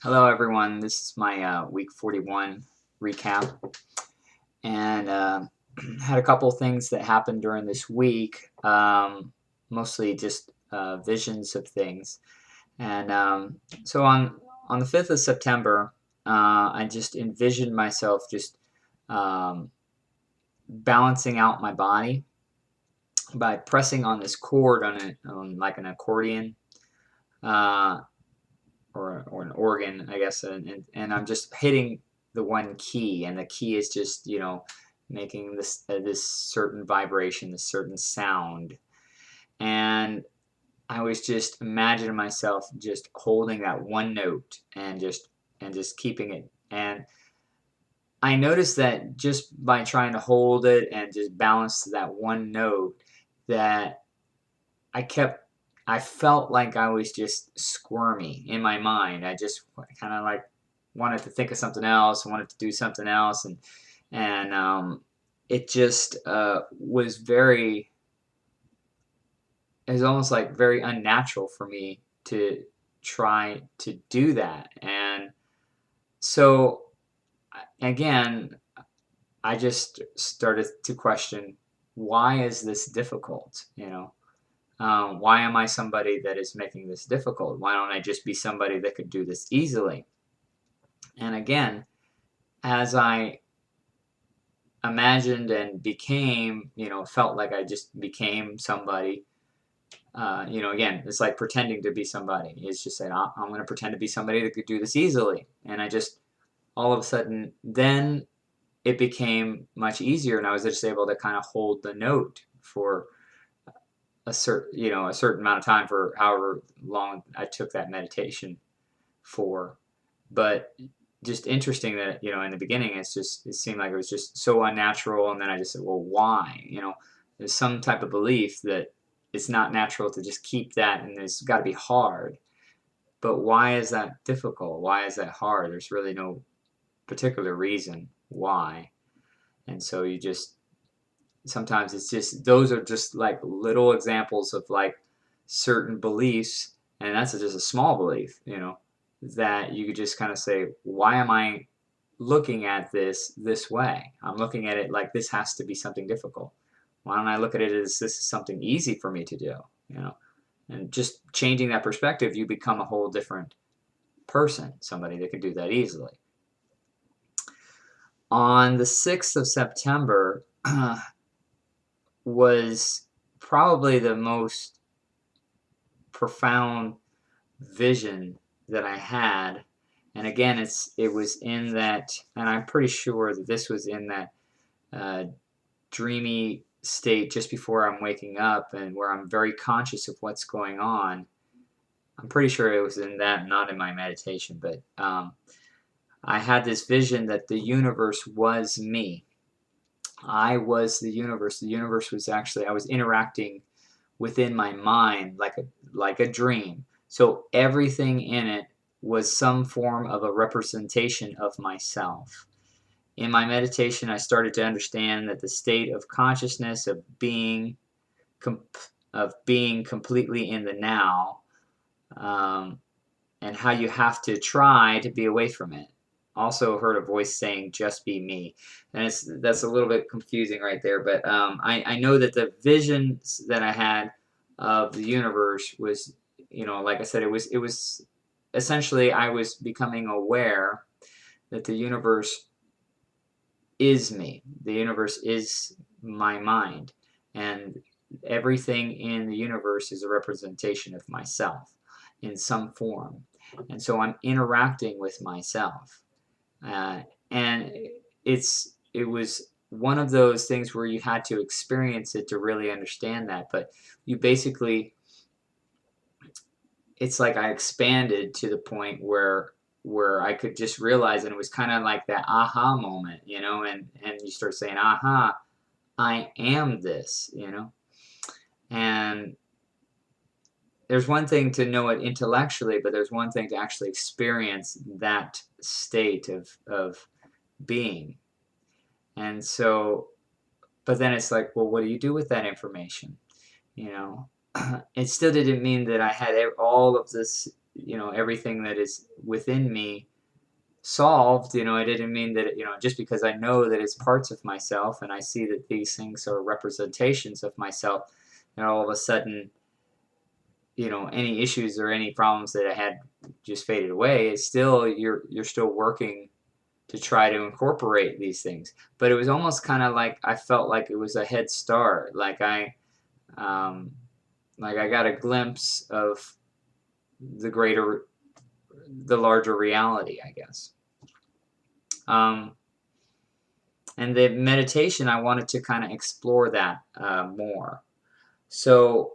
Hello, everyone. This is my week 41 recap, and had a couple things that happened during this week. Mostly just visions of things, and so on the 5th of September, I just envisioned myself just um, balancing out my body by pressing on this chord on like an accordion. Uh, or an organ, I guess, and I'm just hitting the one key, and the key is just making this certain vibration, this certain sound, and I was just imagining myself just holding that one note and just keeping it. And I noticed that just by trying to hold it and just balance to that one note, that I kept I felt like I was just squirmy in my mind. I just kind of like wanted to think of something else, wanted to do something else, and it just was very. It was almost like very unnatural for me to try to do that, and so again, I just started to question, why is this difficult? Why am I somebody that is making this difficult? Why don't I just be somebody that could do this easily? And again, as I imagined and became, felt like I just became somebody. Again, it's like pretending to be somebody. It's just saying, I'm going to pretend to be somebody that could do this easily. And I just, all of a sudden, then it became much easier, and I was just able to kind of hold the note for a certain amount of time, for however long I took that meditation for. But just interesting that in the beginning it seemed like it was just so unnatural, and then I just said, well, why? There's some type of belief that it's not natural to just keep that, and it's got to be hard. But why is that difficult? Why is that hard? There's really no particular reason why. And so you just, sometimes it's just, those are just like little examples of like certain beliefs, and that's just a small belief, that you could just kind of say, why am I looking at this way? I'm looking at it like this has to be something difficult. Why don't I look at it as this is something easy for me to do? you know and just changing that perspective, you become a whole different person, somebody that can do that easily. On the 6th of September was probably the most profound vision that I had. And again, it was in that, and I'm pretty sure that this was in that uh, dreamy state just before I'm waking up, and where I'm very conscious of what's going on. I'm pretty sure it was in that, not in my meditation, but I had this vision that the universe was me. I was the universe. The universe was actually, I was interacting within my mind like a dream. So everything in it was some form of a representation of myself. In my meditation, I started to understand that the state of consciousness com- of being completely in the now, um, and how you have to try to be away from it. Also heard a voice saying, "Just be me," and that's a little bit confusing right there. But I know that the visions that I had of the universe was, like I said, it was essentially, I was becoming aware that the universe is me. The universe is my mind, and everything in the universe is a representation of myself in some form. And so I'm interacting with myself, uh, and it was one of those things where you had to experience it to really understand that. But you basically, it's like I expanded to the point where I could just realize, and it was kind of like that aha moment, and you start saying, aha, I am this, and there's one thing to know it intellectually, but there's one thing to actually experience that state of being. And so, but then it's like, well, what do you do with that information? you know it still didn't mean that I had all of this everything that is within me solved. It didn't mean that, just because I know that it's parts of myself and I see that these things are representations of myself, and all of a sudden, any issues or any problems that I had just faded away. It's still, you're still working to try to incorporate these things. But it was almost kind of like I felt like it was a head start. Um, like I got a glimpse of the larger reality, I guess. And the meditation, I wanted to kind of explore that more. So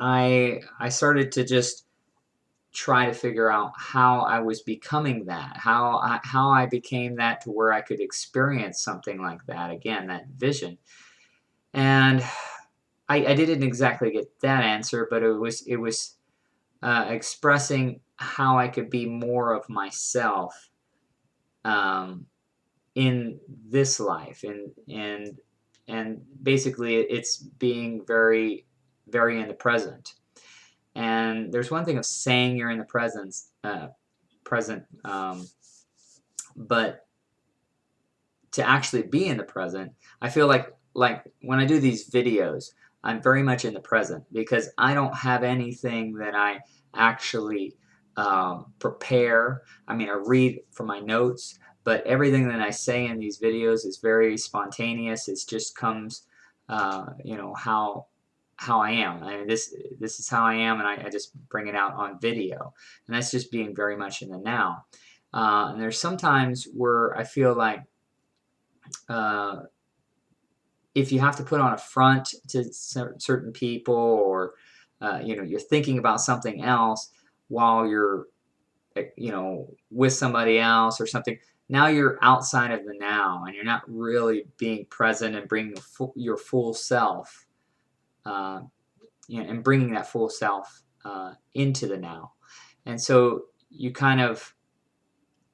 I started to just try to figure out how I was becoming that, how I became that to where I could experience something like that again, that vision. And I didn't exactly get that answer, but it was expressing how I could be more of myself in this life, and basically it's being very, very in the present. And there's one thing of saying you're in the present, but to actually be in the present, I feel like when I do these videos, I'm very much in the present because I don't have anything that I actually prepare. I mean, I read from my notes, but everything that I say in these videos is very spontaneous. It just comes, how I am. I mean, this is how I am, and I just bring it out on video, and that's just being very much in the now. And there's sometimes where I feel like uh, if you have to put on a front to certain people, or you're thinking about something else while you're with somebody else or something, now you're outside of the now and you're not really being present and bringing your full self, and bringing that full self into the now. And so you kind of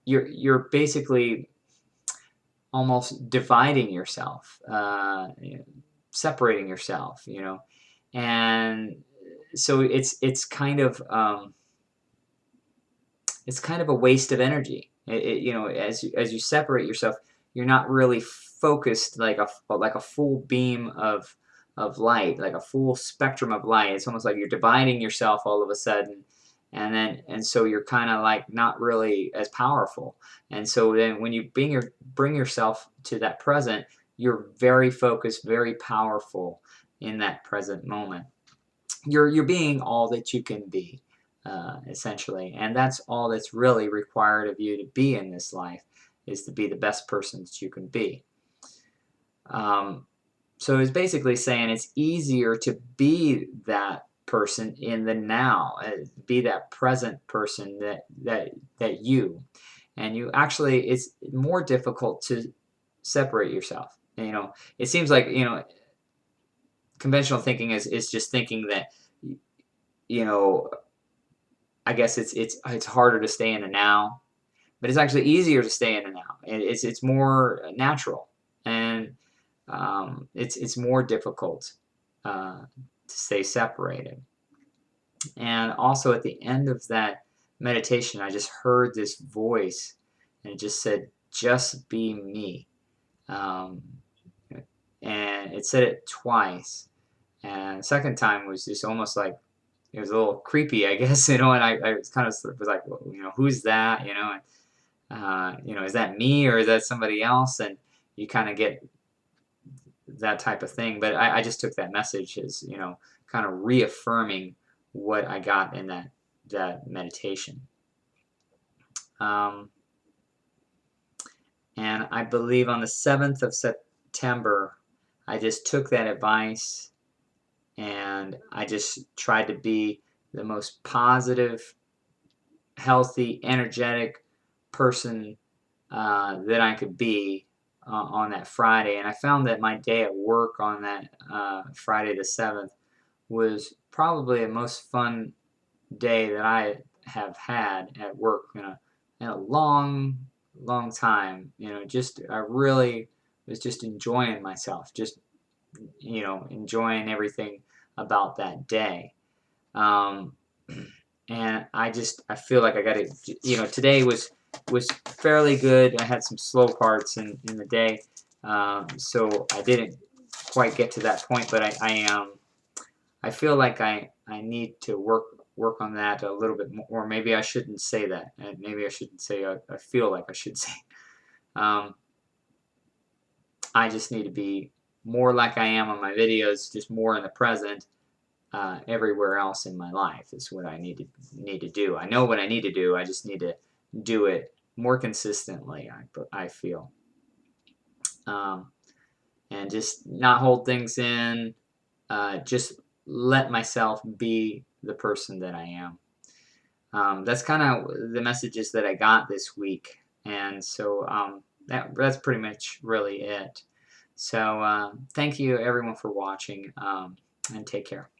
you're basically almost dividing yourself, separating yourself, and so it's kind of a waste of energy. As you separate yourself, you're not really focused like a full beam of light, like a full spectrum of light. It's almost like you're dividing yourself all of a sudden, and so you're kind of like not really as powerful. And so then when you bring yourself to that present, you're very focused, very powerful in that present moment. You're being all that you can be, essentially, and that's all that's really required of you to be in this life, is to be the best person that you can be. So it's basically saying it's easier to be that person in the now, be that present person that you, and you actually, it's more difficult to separate yourself. It seems like conventional thinking is just thinking that I guess it's harder to stay in the now, but it's actually easier to stay in the now. It's more natural, and it's more difficult to stay separated. And also at the end of that meditation, I just heard this voice, and it just said, "Just be me," um, and it said it twice. And the second time was just almost like, it was a little creepy, I guess, and I was kind of was like, well, who's that, and is that me or is that somebody else? And you kind of get that type of thing. But I just took that message as, kind of reaffirming what I got in that meditation. And I believe on the 7th of September, I just took that advice and I just tried to be the most positive, healthy, energetic person that I could be on that Friday. And I found that my day at work on that Friday the 7th was probably the most fun day that I have had at work in a long, long time. I really was just enjoying myself, just enjoying everything about that day. and I feel like I got to, today was fairly good. I had some slow parts in the day, so I didn't quite get to that point, but I feel like I need to work on that a little bit more, or maybe I shouldn't say that. Maybe I shouldn't say I feel like I should say. Um, I just need to be more like I am on my videos, just more in the present. Everywhere else in my life is what I need to do. I know what I need to do. I just need to do it more consistently. I feel, um, and just not hold things in. Just let myself be the person that I am. That's kind of the messages that I got this week, and so that's pretty much really it. So thank you everyone for watching, and take care.